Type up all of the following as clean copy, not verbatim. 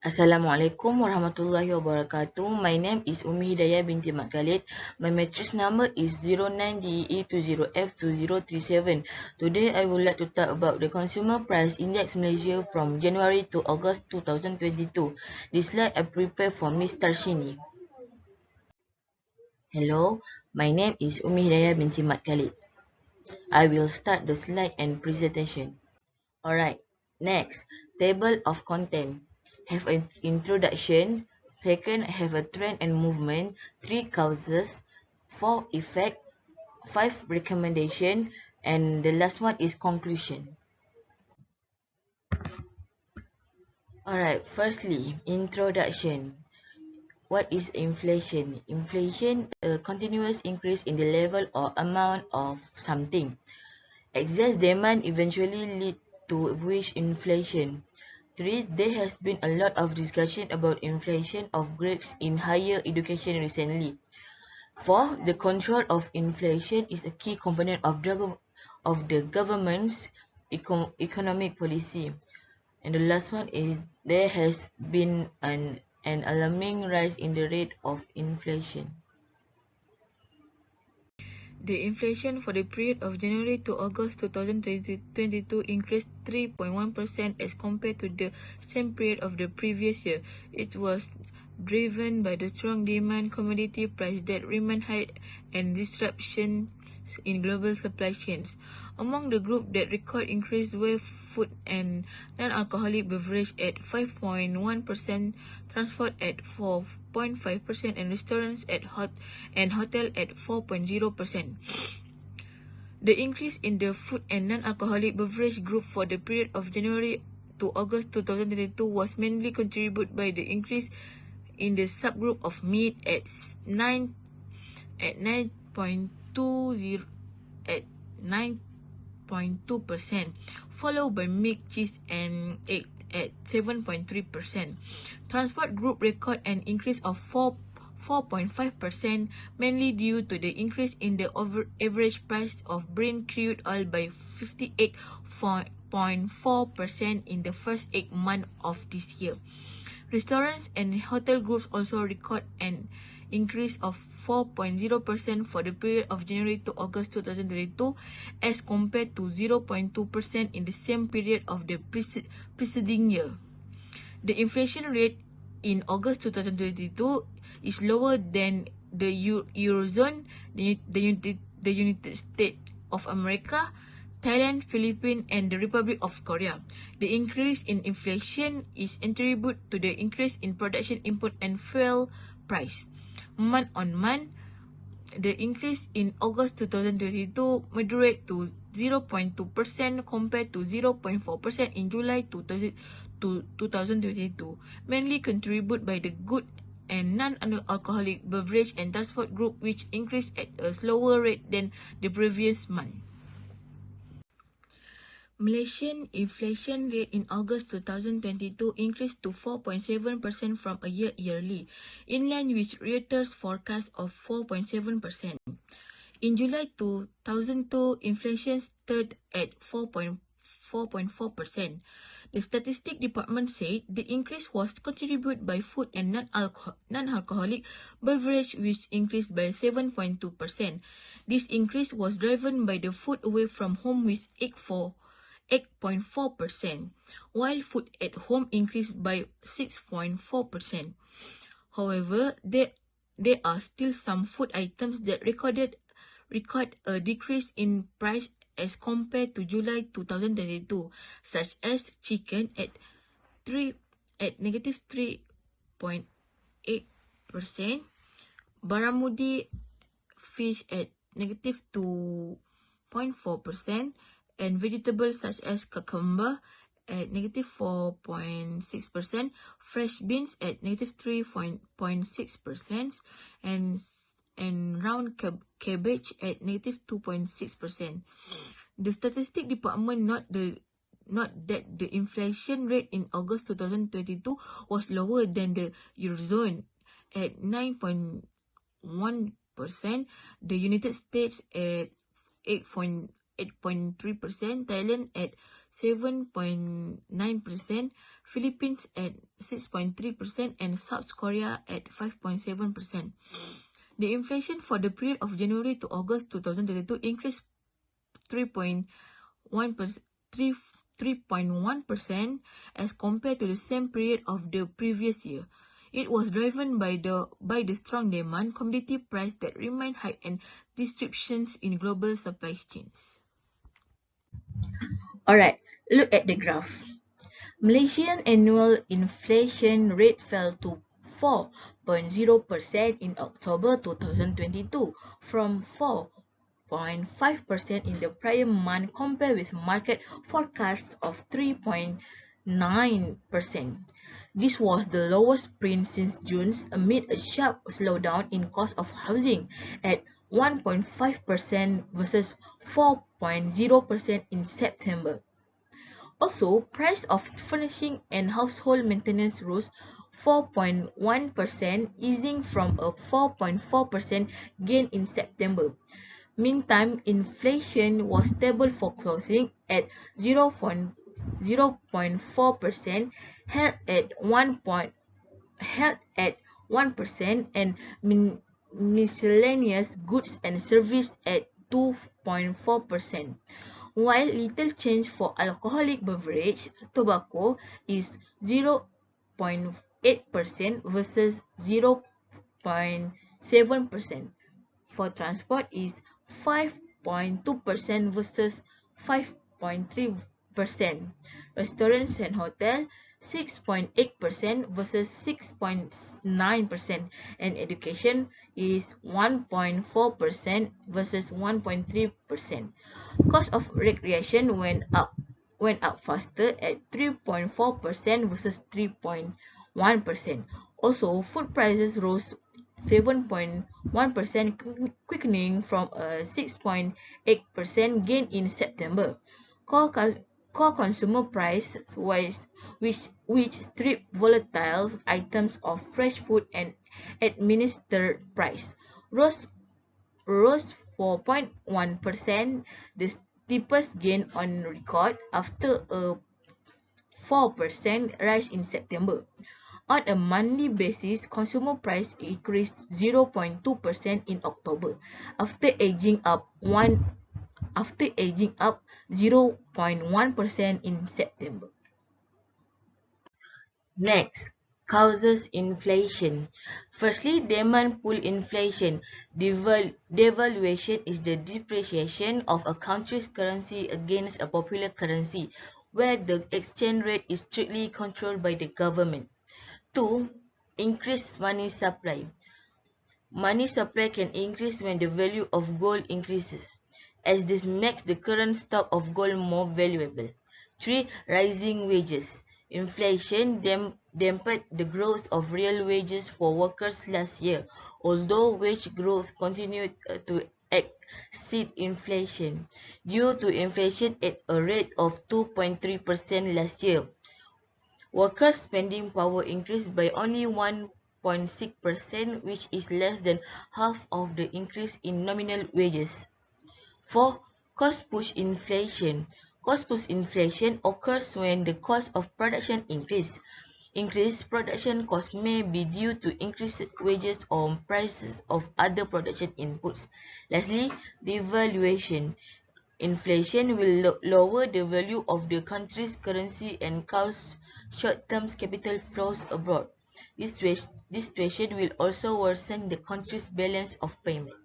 Assalamualaikum warahmatullahi wabarakatuh. My name is Umi Hidayah binti Mat Khalid. My matrix number is 09DE20F2037. Today I would like to talk about the Consumer Price Index Malaysia from January to August 2022. This slide I prepared for Ms. Tarshini. Hello, my name is Umi Hidayah binti Mat Khalid. I will start the slide and presentation. Alright, next, table of content. Have an introduction. Second, have a trend and movement. 3 causes. 4 effect. 5 recommendation. And the last one is conclusion. Alright, firstly, introduction. What is inflation? Inflation, a continuous increase in the level or amount of something. Excess demand eventually lead to wage inflation. 3. There has been a lot of discussion about inflation of grades in higher education recently. 4. The control of inflation is a key component of the government's economic policy. And the last one is there has been an alarming rise in the rate of inflation. The inflation for the period of January to August 2022 increased 3.1% as compared to the same period of the previous year. It was driven by the strong demand, commodity price that remained high, and disruptions in global supply chains. Among the group that record increased were food and non-alcoholic beverage at 5.1%, transport at 4.5%, and restaurants and hotel at 4.0%. The increase in the food and non-alcoholic beverage group for the period of January to August 2022 was mainly contributed by the increase in the subgroup of meat at 9.20% at 9.2%, followed by milk, cheese, and egg at 7.3%. Transport group record an increase of 4.5%, mainly due to the increase in the average price of Brent crude oil by 58.4% in the first 8 months of this year. Restaurants and hotel groups also record an increase of 4.0% for the period of January to August 2022 as compared to 0.2% in the same period of the preceding year. The inflation rate in August 2022 is lower than the Eurozone, the United States of America, Thailand, Philippines, and the Republic of Korea. The increase in inflation is attributed to the increase in production input and fuel price. Month on month, the increase in August 2022 moderate to 0.2% compared to 0.4% in July 2022, mainly contributed by the good and non-alcoholic beverage and transport group, which increased at a slower rate than the previous month. Malaysian inflation rate in August 2022 increased to 4.7% from a year early, in line with Reuters' forecast of 4.7%. In July 2002, inflation stood at 4.4%. The Statistics Department said the increase was contributed by food and non-alcoholic beverage, which increased by 7.2%. This increase was driven by the food away from home with 8.4%, while food at home increased by 6.4%. However, there are still some food items that record a decrease in price as compared to July 2022, such as chicken at negative 3.8%, baramudi fish at negative 2.4%, and vegetables such as cucumber at negative 4.6%, fresh beans at negative 3.6%, and round cabbage at negative 2.6%. The Statistics Department note that the inflation rate in August 2022 was lower than the Eurozone at 9.1%, the United States at 8.3%, Thailand at 7.9%, Philippines at 6.3%, and South Korea at 5.7%. The inflation for the period of January to August 2022 increased 3.1% as compared to the same period of the previous year. It was driven by the strong demand, commodity price that remained high, and disruptions in global supply chains. Alright, look at the graph. Malaysian annual inflation rate fell to 4.0% in October 2022 from 4.5% in the prior month, compared with market forecasts of 3.9%. This was the lowest print since June amid a sharp slowdown in cost of housing at 1.5% versus 4.0% in September. Also, price of furnishing and household maintenance rose 4.1%, easing from a 4.4% gain in September. Meantime, inflation was stable for clothing at 0.4%, held at 1% and miscellaneous goods and services at 2.4%. While little change for alcoholic beverage, tobacco is 0.8% versus 0.7%. For transport is 5.2% versus 5.3%. Restaurants and hotel 6.8% versus 6.9%, and education is 1.4% versus 1.3%. Cost of recreation went up faster at 3.4% versus 3.1%. Also, food prices rose 7.1%, quickening from a 6.8% gain in September. Core consumer price, which strip volatile items of fresh food and administered price, rose 4.1%, the steepest gain on record after a 4% rise in September. On a monthly basis, consumer price increased 0.2% in October after edging up 0.1% in September. Next, causes inflation. Firstly, demand pull inflation. Devaluation is the depreciation of a country's currency against a popular currency, where the exchange rate is strictly controlled by the government. 2. Increased money supply. Money supply can increase when the value of gold increases, as this makes the current stock of gold more valuable. 3. Rising wages. Inflation dampened the growth of real wages for workers last year, although wage growth continued to exceed inflation, due to inflation at a rate of 2.3% last year. Workers' spending power increased by only 1.6%, which is less than half of the increase in nominal wages. 4. Cost push inflation. Cost push inflation occurs when the cost of production increases. Increased production costs may be due to increased wages or prices of other production inputs. Lastly, devaluation. Inflation will lower the value of the country's currency and cause short-term capital flows abroad. This situation will also worsen the country's balance of payment.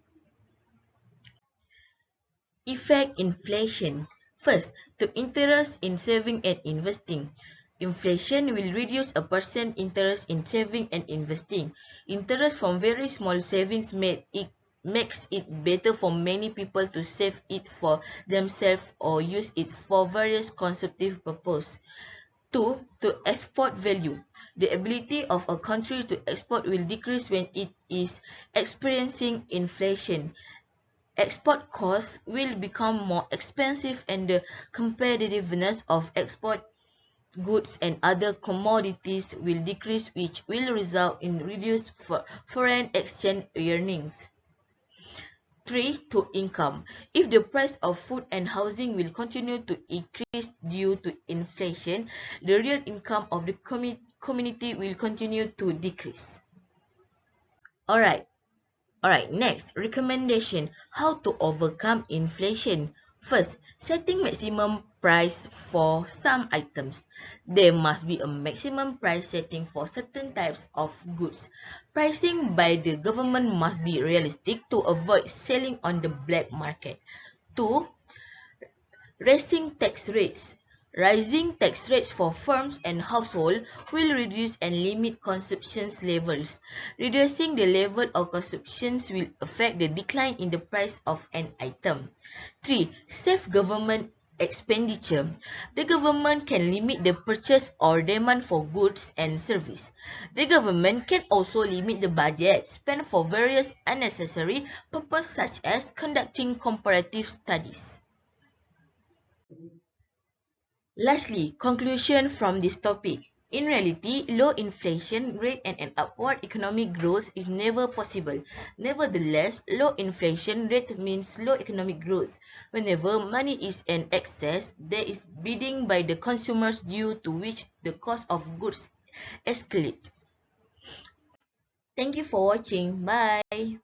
Effect inflation. First, to interest in saving and investing. Inflation will reduce a person's interest in saving and investing. Interest from very small savings makes it better for many people to save it for themselves or use it for various consumptive purposes. 2. To export value. The ability of a country to export will decrease when it is experiencing inflation. Export costs will become more expensive and the competitiveness of export goods and other commodities will decrease, which will result in reduced foreign exchange earnings. 3. To income. If the price of food and housing will continue to increase due to inflation, the real income of the community will continue to decrease. Alright, next, recommendation. How to overcome inflation. First, setting maximum price for some items. There must be a maximum price setting for certain types of goods. Pricing by the government must be realistic to avoid selling on the black market. 2. Raising tax rates. Rising tax rates for firms and households will reduce and limit consumption levels. Reducing the level of consumption will affect the decline in the price of an item. 3. Save government expenditure. The government can limit the purchase or demand for goods and services. The government can also limit the budget spent for various unnecessary purposes such as conducting comparative studies. Lastly, conclusion from this topic. In reality, low inflation rate and an upward economic growth is never possible. Nevertheless, low inflation rate means low economic growth. Whenever money is in excess, there is bidding by the consumers due to which the cost of goods escalate. Thank you for watching. Bye.